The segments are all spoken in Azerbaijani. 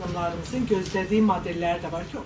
Hanımlarımızın gözlediği modeller de var ki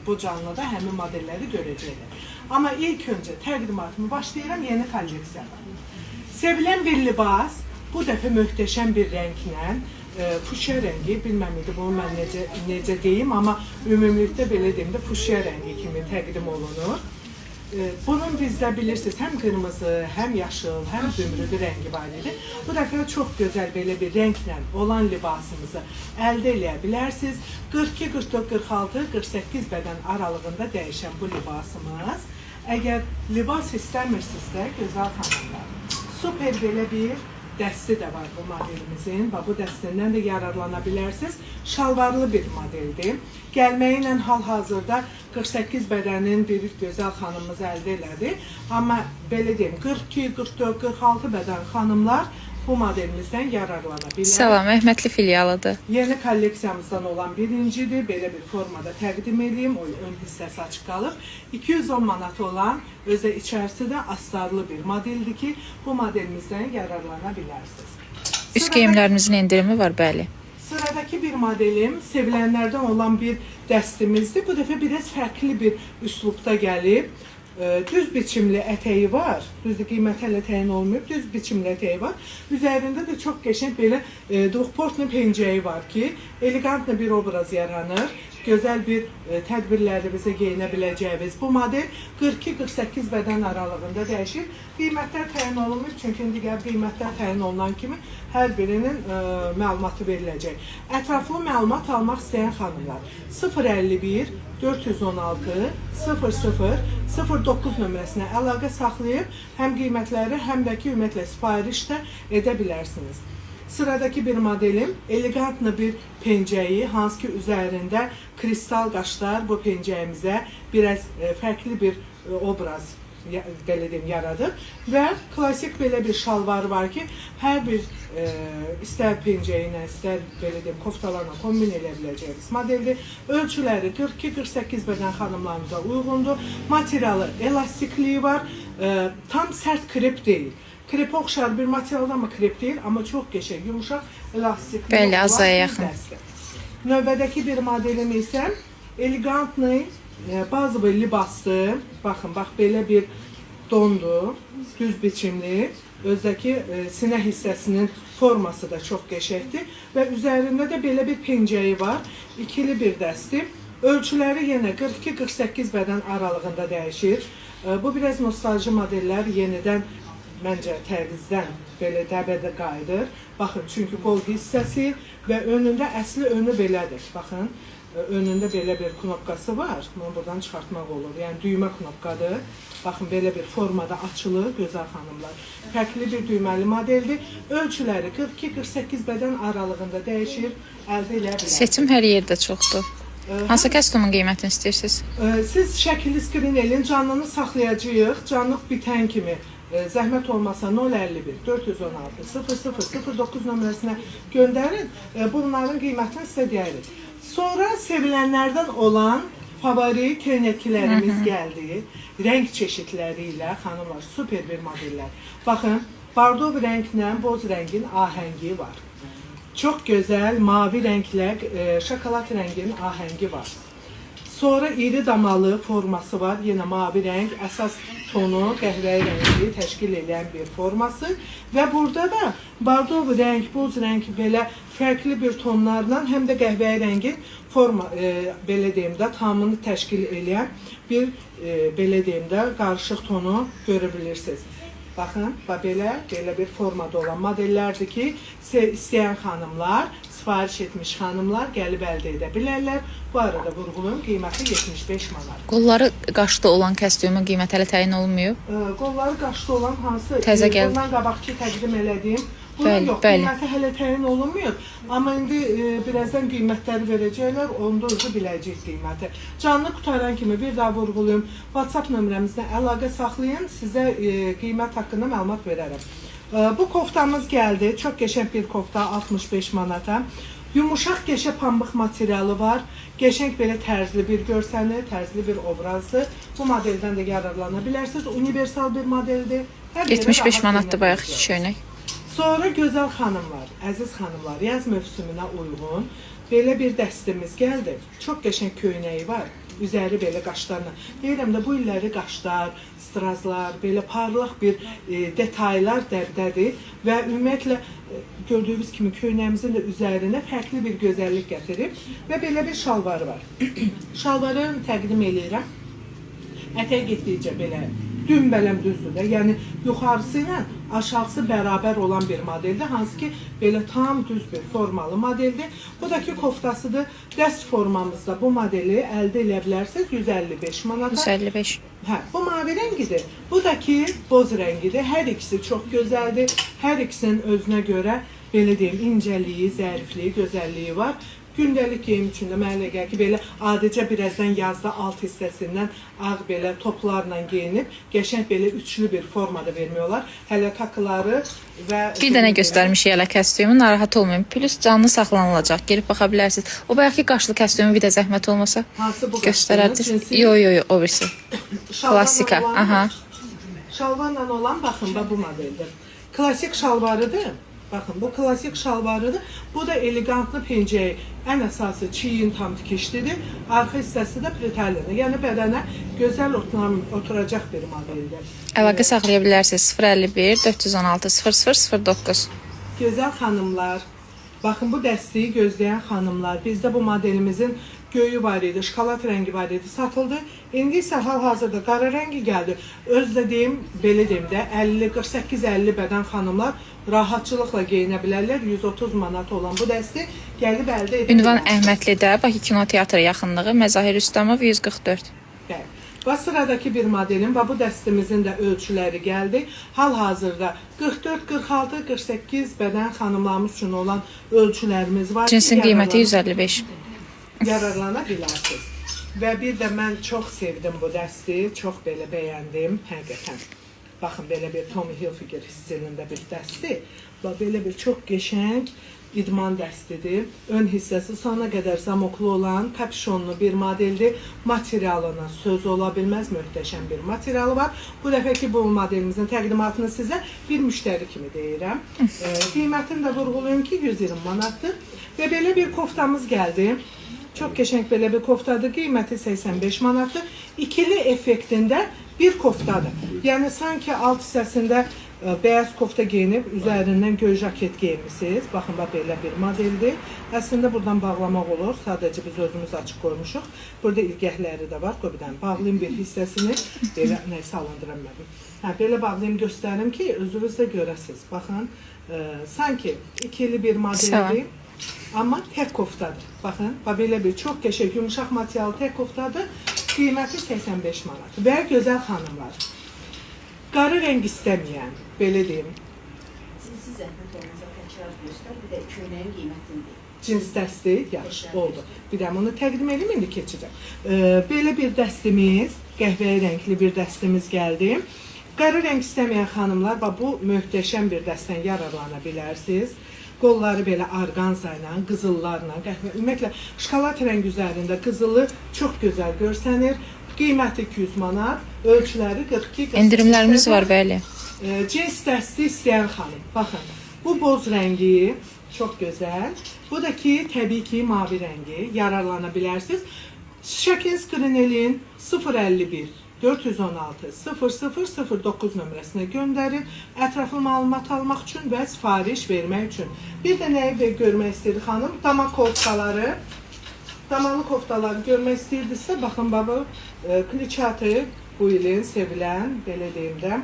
bu canlıda həmin modelleri görəcəklər. Ama ilk önce təqdimatımı başlayıram yeni kolleksiyada. Sevilen bir libas, bu dəfə möhtəşəm bir rənglə, fuşya rəngi, bilməm idi bunu mən necə deyim, amma ümumilikdə belə deyim də fuşya rəngi kimi təqdim olunur. Bunun bizdə bilirsiniz həm qırmızı, həm yaşıl, həm zümrüdü rəngi var idi. Bu dəfə çox gözəl belə bir rənglə olan libasımızı əldə edə bilərsiniz. 42, 44, 46, 48 bədən aralığında dəyişən bu libasımız. Əgər libas istəmirsinizsə, gözəl xanımlar, super belə bir dəsti də var bu modelimizin. Bu dəstindən də yararlana bilərsiniz. Şalvarlı bir modeldir. Gəlməyi ilə hal-hazırda 48 bədənin bir gözəl xanımımız əldə elədi. Amma belə deyim, 42, 44, 46 bədən xanımlar bu modelimizdən yararlana bilər. Salam, Əhmədli filialıdır. Yeni kolleksiyamızdan olan birincidir. Belə bir formada təqdim edeyim. O ön hissəsi açıq qalıb. 210 manat olan, özə içərisi də astarlı bir modeldir ki, bu modelimizdən yararlana bilərsiniz. Üst geyimlərimizin indirimi var, bəli. Sıradaki bir modelim sevilenlerden olan bir dəstimizdir. Bu dəfə biraz fərqli bir üslubda gəlib. Düz biçimli ətəyi var. Düzdür, qiymət hələ təyin olmayıb. Düz biçimli ətəyi var. Üzərində də çox qəşəng belə duxportlu pencəyi var ki, elegantlı bir obraz yaranır. Gözəl bir tədbirlərimizə geyinə biləcəyiniz bu model 42-48 bədən aralığında dəyişir. Qiymətlər təyin olunmuyor çünki indi qiymətlər təyin olunan kimi hər birinin məlumatı veriləcək. Ətraflı məlumat almaq istəyən xanımlar 051 416 00 09 nömrəsinə əlaqə saxlayıb həm qiymətləri, həm də ki ümumiyyətlə sifariş də edə bilərsiniz. Sıradaki bir modelim elegantlı bir pencəyi, hansı ki üzərində kristal qaşlar bu pencəyimizə biraz fərqli bir obraz belə deyim, yaradır. Və klasik belə bir şalvar var ki, hər bir istər pencəyi ilə, istər belə deyim, koftalarla kombin edə biləcəyiniz modeldir. Ölçüləri 42-48 bədən xanımlarımıza uyğundur. Materialı elastikliyi var, tam sərt krep deyil. Krepə oxşar bir materialda ama krep deyil, amma çox qəşəng, yumuşaq, elastikli. Bəli, azaya yaxın. Növbədəki bir modelim isə elegantlı, bazı libaslı. Baxın, bax belə bir dondur, düz biçimli. Özdəki sinə hissəsinin forması da çox qəşəngdir və üzərində də belə bir pencəyi var. İkili bir dəsti. Ölçüləri yenə 42-48 bədən aralığında dəyişir. Bu biraz nostalji modellər yenidən məncə təqizdən belə dəbədə qayıdır. Baxın, çünki qol hissəsi və önündə əsli önü belədir. Baxın, önündə belə bir knopkası var. Bunu buradan çıxartmaq olur. Yəni düymə knopkadır. Baxın, belə bir formada açılır, gözəl xanımlar. Fərqli bir düyməli modeldir. Ölçüləri 42-48 bədən aralığında dəyişir, əldə elə bilər. Seçim hər yerdə çoxdur. Hansı kostyumun qiymətini istəyirsiniz? Siz şəkilli skrin elin, canlını saxlayacağıq. Canlıq bitən kimi zəhmət olmasa 051 416 0009 nömrəsinə göndərin. Bunların qiymətini sizə deyirik. Sonra sevilənlərdən olan favori köynəklərimiz gəldi. Rəng çeşidləri ilə xanımlar, super bir modellər. Baxın, bardov rənglə boz rəngin ahəngi var. Çox gözəl mavi rənglə şokolad rənginin ahəngi var. Sonra iri damalı forması var. Yenə mavi rəng, əsas tonu qəhvəyi rəngi təşkil edən bir forması. Və burada da bardov rəng, boz rəng belə fərqli bir tonlarla həm də qəhvəyi rəngin forma, belə deyim də, tamını təşkil edən bir, belə deyim də, qarışıq tonu görə bilirsiniz. Baxın, belə bir formada olan modellərdir ki, istəyən xanımlar, sifariş etmiş xanımlar gəlib əldə edə bilərlər. Bu arada vurğulun qiyməti 75 manat. Qolları qaşlı olan kostyumun qiyməti hələ təyin olunmayıb. Qolları qaşlı olan hansı? Təzə gəldi. Bundan qabaqki təqdim elədiyim. Bunun yox, qiyməti hələ təyin olunmuyor. Amma indi birazdan qiymətləri verəcəklər, onda özü biləcək qiyməti. Canlı qutaran kimi bir daha vurğulayım. WhatsApp nömrəmizlə əlaqə saxlayın, sizə qiymət haqqında məlumat verərəm. Bu koftamız gəldi. Çox qəşəng bir kofta, 65 manata. Yumuşaq qəşəng pambıq materialı var. Qəşəng belə tərzli bir görsəni, tərzli bir obrazdır. Bu modeldən də yararlana bilərsiniz. Universal bir modeldir. 75 manatdır bayaq köynək. Sonra gözəl xanımlar, əziz xanımlar, yaz mövsümünə uyğun belə bir dəstimiz gəldi. Çox qəşəng köynəyi var. Üzəri belə qaşlarla. Deyirəm də bu illəri qaşlar, strazlar, belə parlaq bir detaylar dərdədir və ümumiyyətlə gördüyünüz kimi köynəyimizin də üzərinə fərqli bir gözəllik gətirib və belə bir şalvarı var. Şalvarı təqdim eləyirəm. Ətək getdikcə belə dümbələm düzdür də, yəni yuxarısı ilə aşağısı bərabər olan bir modeldir, hansı ki belə tam düz bir formalı modeldir. Bu da ki koftasıdır. Dəst formamızda bu modeli əldə edə bilərsiniz 155 manata. 155. Hə, bu mavi rəngidir. Bu da ki boz rəngidir. Hər ikisi çox gözəldir. Hər ikisinin özünə görə belə deyim incəliyi, zərifliyi, gözəlliyi var. Gündəlik geyim üçün də mənə gəlir ki, belə adicə birazdan yazda alt hissəsindən ağ belə toplarla geyinib, qəşəng belə üçlü bir formada vermək olar. Hələ takıları və... Bir dənə göstərmişik hələ kostyumu, narahat olmayın. Plus canlı saxlanılacaq, gelib baxa bilərsiniz. O bayaqki qaşlı kostyumu bir də zəhmət olmasa hansı bu göstərərdiniz. Yo, o birisi. Klassika. Aha. Şalvarla olan, baxın, bu modeldir. Klasik şalvarıdır. Baxın, bu klasik şalvarıdır. Bu da elegantlı pencəyi. Ən əsası çiyin tam tikişlidir. Arxa hissəsi də pretallidir. Yəni bədənə gözəl oturacaq bir modeldir. Əlaqə saxlaya bilərsiniz. 051 416 0009. Gözəl xanımlar, baxın bu dəstəyi gözləyən xanımlar, bizdə bu modelimizin göyü var idi, şokolad rəngi var idi, satıldı. İndi isə hal-hazırda qara rəngi gəldi. Özdə deyim, belə deyim də, 48-50 bədən xanımlar rahatçılıqla geyinə bilərlər. 130 manat olan bu dəsti gəlib əldə edilir. Ünvan Əhmədlidə, Bakı Kino Teatrı yaxınlığı, Məzahir Rüstəmov 144. Və sıradakı bir modelin və bu dəstimizin də ölçüləri gəldi. Hal-hazırda 44, 46, 48 bədən xanımlarımız üçün olan ölçülərimiz var. Cinsin qiyməti 155. Yararlana bilərsiniz. Və bir də mən çox sevdim bu dəsti, çox belə bəyəndim, həqiqətən. Baxın, belə bir Tommy Hilfiger hissəsində bir dəsti. Və belə bir çox qəşəng idman dəstidir. Ön hissəsi sona qədər zamoklu olan, kapşonlu bir modeldir. Materialına söz ola bilməz, möhtəşəm bir materialı var. Bu dəfəki bu modelimizin təqdimatını sizə bir müştəri kimi deyirəm. Qiymətini də vurğulayım ki, 120 manatdır. Və belə bir koftamız gəldi. Çox qəşəng belə bir koftadır. Qiyməti 85 manatdır. İkili effektində bir koftadır. Yəni sanki alt hissəsində beyaz kofta geyinib, üzərindən göy jaket geyinmişsiniz. Baxın, belə bir modeldir. Əslində buradan bağlamaq olur. Sadəcə biz özümüz açıq qoymuşuq. Burada ilgəkləri də var. Qoy bir dənə bağlayayım bir hissəsini. Belə nəysə alındıramədim. Belə bağlayayım, göstərim ki, özünüz də görəsiniz. Baxın, sanki ikili bir modeldir. Amma tək koftadır. Baxın, belə bir çox qəşəng, yumuşaq materialı tək koftadır. Qiyməti 85 manat. Və gözəl xanımlar, qarı rəng istəməyən, belə deyim. Siz zəhmət olmasa təkrar göstər, bir də köynəyin qiymətini deyim. Cins dəsti, yaxşı, oldu. Bir də bunu təqdim edeyim, indi keçəcəm. Belə bir dəstimiz, qəhvəyi rəngli bir dəstimiz gəldi. Qarı rəng istəməyən xanımlar, bu möhtəşəm bir dəstdən yararlana bilərsiniz. Qolları belə arqanza ilə, qızıllarla, ümumiyyətlə şokolad rəng üzərində qızılı çox gözəl görsənir. Qiyməti 200 manat, ölçüləri 42. Endirimlərimiz var, bəli. Cins dəsti istəyən xanım, baxın, bu boz rəngi çox gözəl. Bu da ki, təbii ki, mavi rəngi, yararlana bilərsiniz. Şəkil skrinelin 051 416 0009 nömrəsinə göndərin. Ətraflı məlumat almaq üçün və sifariş vermək üçün. Bir də nəyi görmək istəyir xanım? Damaq koftaları. Damalı koftaları görmək istəyirdirsə, baxın, bu kliçatı bu ilin sevilən, belə deyim də,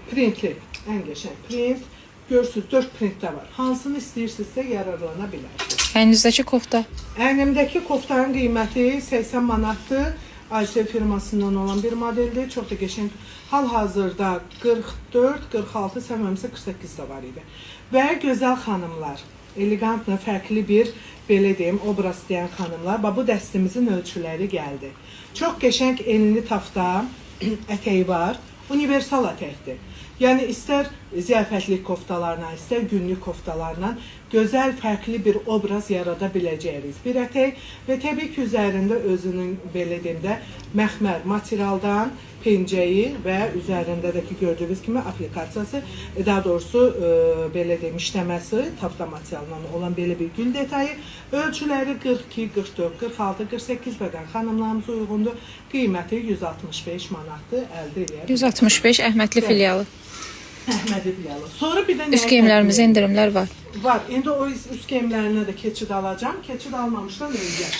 printli, ən qəşəng print. Görürsünüz, 4 printdə var. Hansını istəyirsinizsə yararlana bilərsiniz. Əyninizdəki kofta? Əynimdəki koftanın qiyməti 80 manatdır. Ayşe firmasından olan bir modeldir. Çox da qəşəng. Hal-hazırda 44, 46, səməmsə 48 də var idi. Və gözəl xanımlar, elegantlı, fərqli bir, belə deyim, obraz istəyən xanımlar, bu dəstimizin ölçüləri gəldi. Çox qəşəng enli tafta ətəyi var. Universal ətəkdir. Yəni, istər ziyafətlik koftalarla, istər günlük koftalarla gözəl, fərqli bir obraz yarada biləcəyiniz bir ətək və təbii ki, üzərində özünün belə deyim də məxmər materialdan pencəyi və üzərində də ki, gördüyünüz kimi aplikasiyası, daha doğrusu belə deyim işləməsi tafta materialından olan belə bir gül detayı. Ölçüləri 42, 44, 46, 48 bədən xanımlarımıza uyğundur. Qiyməti 165 manatdır, əldə edə bilərsiniz. 165 Əhmədli filialı. Əhmədi filialı. Sonra bir də Üst geyimlərimizə endirimlər var. Var. İndi o üst geyimlərinə də keçid alacağım. Keçid almamışdan öncə.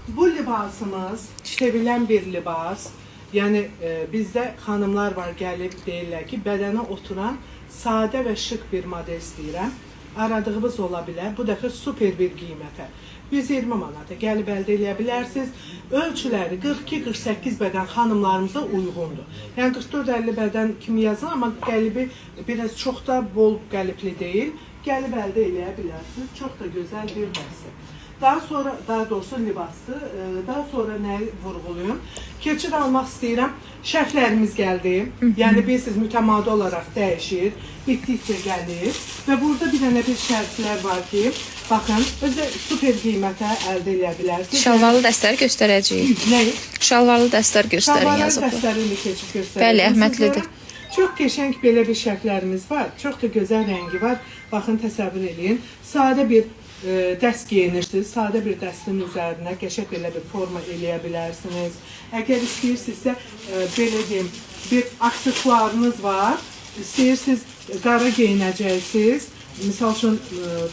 Bu libasımız sevilən bir libas. Yəni bizdə xanımlar var, gəlib deyirlər ki, bədənə oturan sadə və şık bir model istəyirəm. Aradığınız ola bilər. Bu dəfə super bir qiymətə. 120 manata gəlib əldə edə bilərsiniz. Ölçüləri 42-48 bədən xanımlarımıza uyğundur. Yəni 44-50 bədən kimi yazılır, amma qəlibi biraz çox da bol qəlibli deyil. Gəlib əldə edə bilərsiniz. Çox da gözəl bir dəsti. Daha doğrusu libasdır. Daha sonra nəyi vurğuluyum? Keçid almaq istəyirəm. Şərflərimiz gəldi. Yəni bilirsiniz, mütəmadi olaraq dəyişir. Bitdikcə gəlir. Və burada bir dənə bir şərflər var ki, baxın, özü super qiymətə əldə edə bilərsiniz. Şalvarlı dəstləri göstərəcəyik. Nəyi? Şalvarlı dəstlər göstərin yazıblar. Şalvarlı dəstərini keçib göstərəcəyik. Bəli, Əhmədlidir. Çox qəşəng belə bir şərflərimiz var. Çox da gözəl rəngi var. Baxın, təsəvvür edin. Sadə bir dəst geyinirsiniz. Sadə bir dəstin üzərinə qəşəng belə bir forma eləyə bilərsiniz. Əgər istəyirsinizsə, belə deyim, bir aksesuarınız var. İstəyirsiniz, qara geyinəcəksiniz. Misal üçün,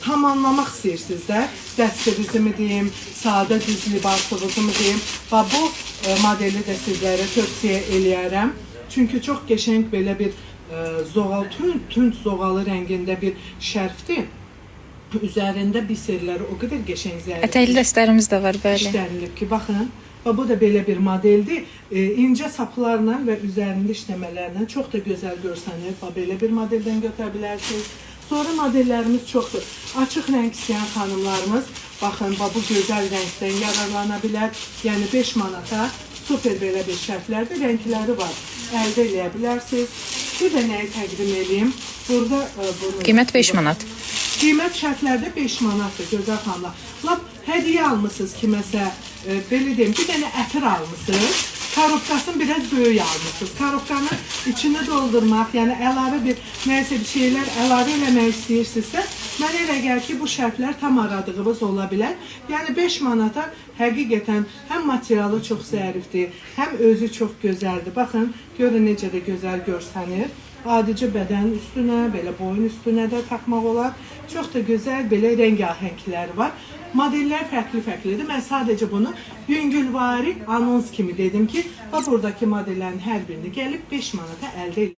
tamamlamaq istəyirsiniz də, dəstinizi mi deyim, sadə düz libasınızı mı deyim. Və bu modeli də sizlərə tövsiyə eləyərəm. Çünki çox qəşəng belə bir zoğal, tünd zoğalı rəngində bir şərfdir. Üzərində biserləri o qədər qəşəng zərif. Ətəkli dəstlərimiz də var, bəli. İşlənilib ki, baxın. Və bu da belə bir modeldir. İncə saplarla və üzərində işləmələrlə çox da gözəl görsənir. Və belə bir modeldən götürə bilərsiniz. Sonra modellərimiz çoxdur. Açıq rəng istəyən xanımlarımız, baxın, bu gözəl rəngdən yararlana bilər. Yəni 5 manata super belə bir şərflərdir, rəngləri var. Əldə edə bilərsiniz. Bir də nəyi təqdim edeyim? Burada Qiymət 5 manat. Qiymət şərtlərdə 5 manatdır, gözəl xanımlar. Lap hədiyyə almışsınız kiməsə, belə deyim, bir dənə ətir almışsınız, karobkasını biraz böyük almışsınız. Karobkanı içini doldurmaq, yəni əlavə bir nəyəsə bir şeylər əlavə eləmək istəyirsinizsə, mənə elə gəlir ki, bu şərflər tam aradığınız ola bilər. Yəni 5 manata həqiqətən həm materialı çox zərifdir, həm özü çox gözəldir. Baxın, görün necə də gözəl görsənir. Adicə bədənin üstünə, belə boyun üstünə də taxmaq olar. Çox da gözəl belə rəngarəngləri var. Modellər fərqli-fərqlidir. Mən sadəcə bunu yüngülvari anons kimi dedim ki, buradakı modellərin hər birini gəlib 5 manata əldə edir.